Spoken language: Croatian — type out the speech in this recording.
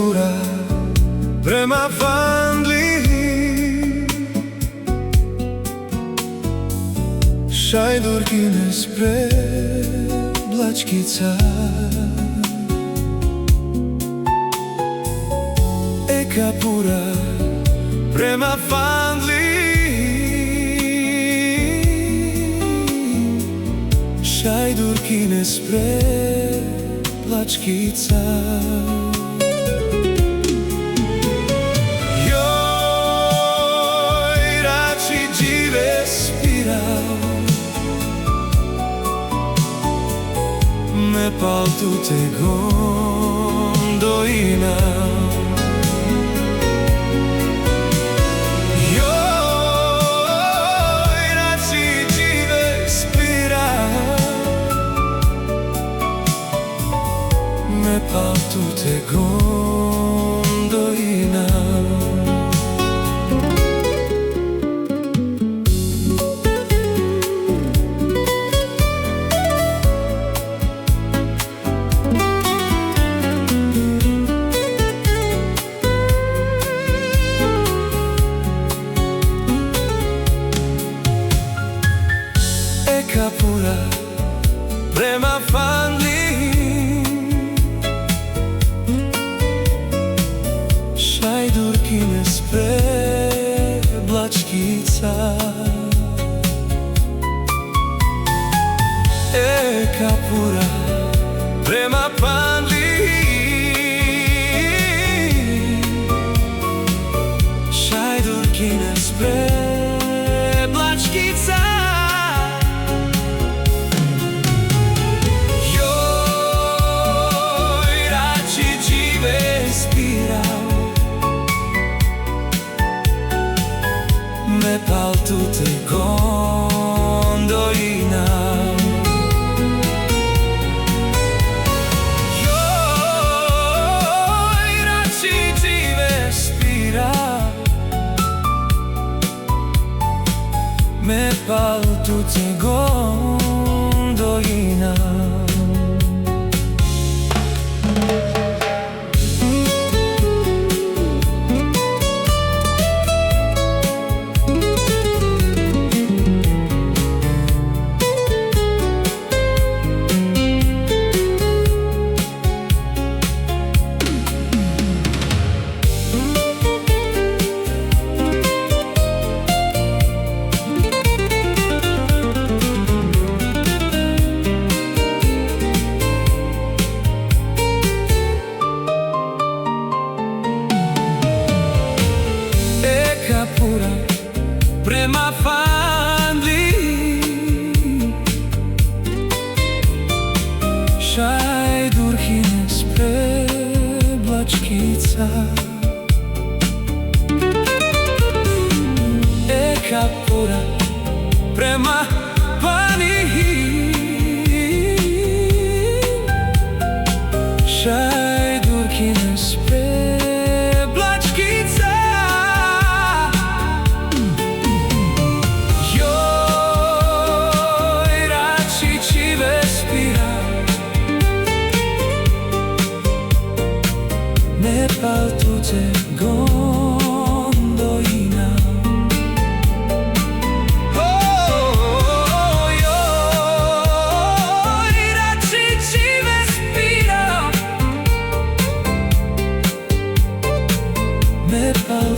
pura prema fandli Šajdurkine spre Blačkica Eka pura prema fandli Šajdurkine spre Blačkica Joj, rači džive spirao Me pal tu te gondolina Me pal tu te gondolina Eka pura prema fandli Šajdurkine spre Blačkica Eka pura prema fandli Šajdurkine spre Blačkica Joj, rači džive spirao Me pal tu te gondolina Joj, rači džive spira Me pal tu te gondolina Eka pura prema fandli Šajdurkine spre Blačkica Eka pura prema fandli Šajdurkine spre Blačkica Me pal tu te gondolina Joj, rači džive spira Me pal